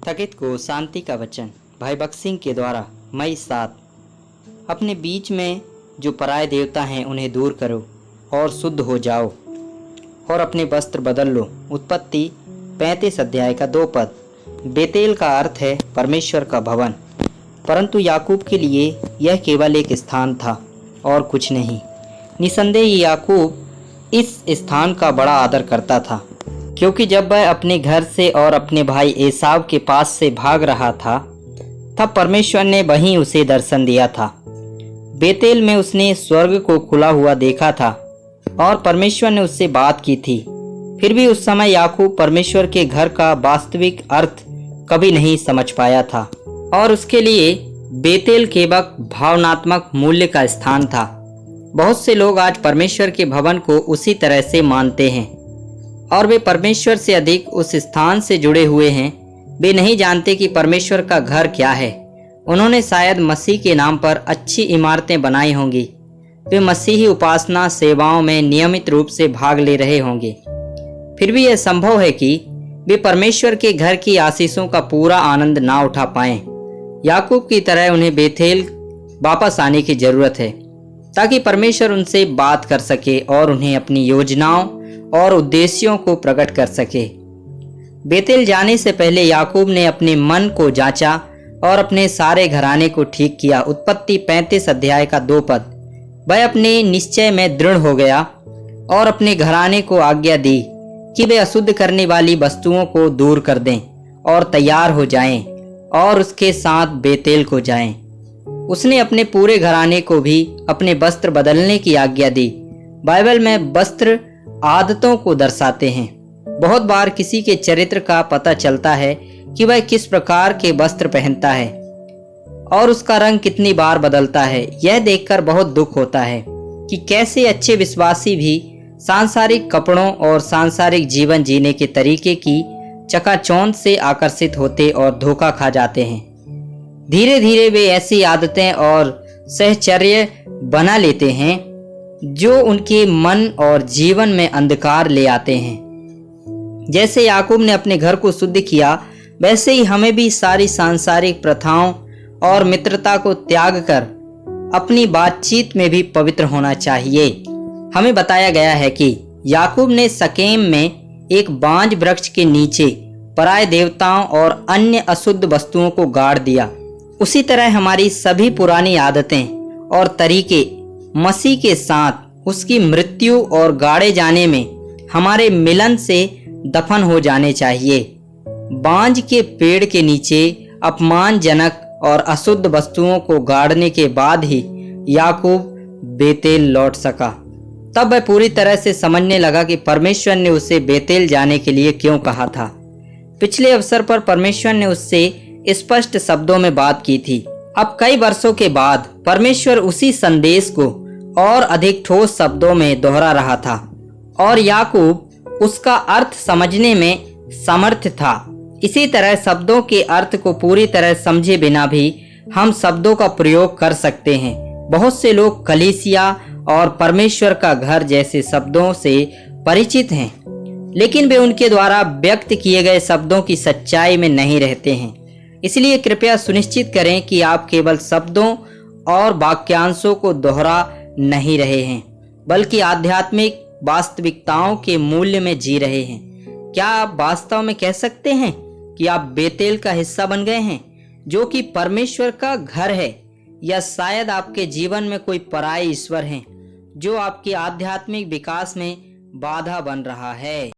थकित को शांति का वचन भाई भगत सिंह के द्वारा मई 7। अपने बीच में जो पराये देवता हैं उन्हें दूर करो और शुद्ध हो जाओ और अपने वस्त्र बदल लो। उत्पत्ति 35 अध्याय का 2 पद। बेतेल का अर्थ है परमेश्वर का भवन, परंतु याकूब के लिए यह केवल एक स्थान था और कुछ नहीं। निसंदेह याकूब इस स्थान का बड़ा आदर करता था, क्योंकि जब वह अपने घर से और अपने भाई एसाव के पास से भाग रहा था तब परमेश्वर ने वहीं उसे दर्शन दिया था। बेतेल में उसने स्वर्ग को खुला हुआ देखा था और परमेश्वर ने उससे बात की थी। फिर भी उस समय याकूब परमेश्वर के घर का वास्तविक अर्थ कभी नहीं समझ पाया था और उसके लिए बेतेल केवल भावनात्मक मूल्य का स्थान था। बहुत से लोग आज परमेश्वर के भवन को उसी तरह से मानते हैं और वे परमेश्वर से अधिक उस स्थान से जुड़े हुए हैं। वे नहीं जानते कि परमेश्वर का घर क्या है। उन्होंने शायद मसीह के नाम पर अच्छी इमारतें बनाई होंगी। वे मसीही उपासना सेवाओं में नियमित रूप से भाग ले रहे होंगे। फिर भी यह संभव है कि वे परमेश्वर के घर की आशीषों का पूरा आनंद ना उठा पाएं। याकूब की तरह उन्हें बेतेल वापस आने की जरूरत है ताकि परमेश्वर उनसे बात कर सके और उन्हें अपनी योजनाओं और उद्देश्यों को प्रकट कर सके। बेतेल जाने से पहले याकूब ने अपने मन को जांचा और अपने सारे घराने को ठीक किया। उत्पत्ति 35 अध्याय का 2 पद। वह अपने निश्चय में दृढ़ हो गया और अपने घराने को आज्ञा दी कि वे अशुद्ध करने वाली वस्तुओं को दूर कर दें और तैयार हो जाएं और उसके साथ बेतेल को जाएं। उसने अपने पूरे घराने को भी अपने वस्त्र बदलने की आज्ञा दी। बाइबल में वस्त्र आदतों को दर्शाते हैं। बहुत बार किसी के चरित्र का पता चलता है कि वह किस प्रकार के वस्त्र पहनता है और उसका रंग कितनी बार बदलता है। यह देखकर बहुत दुख होता है कि कैसे अच्छे विश्वासी भी सांसारिक कपड़ों और सांसारिक जीवन जीने के तरीके की चकाचौंध से आकर्षित होते और धोखा खा जाते हैं। धीरे धीरे वे ऐसी आदतें और सहचर्य बना लेते हैं जो उनके मन और जीवन में अंधकार ले आते हैं। जैसे याकूब ने अपने घर को शुद्ध किया, वैसे ही हमें भी सारी सांसारिक प्रथाओं और मित्रता को त्याग कर अपनी बातचीत में भी पवित्र होना चाहिए। हमें बताया गया है कि याकूब ने शकेम में एक बांज वृक्ष के नीचे पराये देवताओं और अन्य अशुद्ध वस्तुओं को गाड़ दिया। उसी तरह हमारी सभी पुरानी आदतें और तरीके मसीह के साथ उसकी मृत्यु और गाड़े जाने में हमारे मिलन से दफन हो जाने चाहिए। बांज के पेड़ के नीचे अपमानजनक और अशुद्ध वस्तुओं को गाड़ने के बाद ही याकूब बेतेल लौट सका। तब वह पूरी तरह से समझने लगा कि परमेश्वर ने उसे बेतेल जाने के लिए क्यों कहा था। पिछले अवसर पर परमेश्वर ने उससे स्पष्ट शब्दों में बात की थी। अब कई वर्षों के बाद परमेश्वर उसी संदेश को और अधिक ठोस शब्दों में दोहरा रहा था और याकूब उसका अर्थ समझने में समर्थ था। इसी तरह शब्दों के अर्थ को पूरी तरह समझे बिना भी हम शब्दों का प्रयोग कर सकते हैं। बहुत से लोग कलीसिया और परमेश्वर का घर जैसे शब्दों से परिचित हैं, लेकिन वे उनके द्वारा व्यक्त किए गए शब्दों की सच्चाई में नहीं रहते हैं। इसलिए कृपया सुनिश्चित करें कि आप केवल शब्दों और वाक्यांशों को दोहरा नहीं रहे हैं, बल्कि आध्यात्मिक वास्तविकताओं के मूल्य में जी रहे हैं। क्या आप वास्तव में कह सकते हैं कि आप बेतेल का हिस्सा बन गए हैं, जो कि परमेश्वर का घर है, या शायद आपके जीवन में कोई पराये ईश्वर हैं जो आपके आध्यात्मिक विकास में बाधा बन रहा है?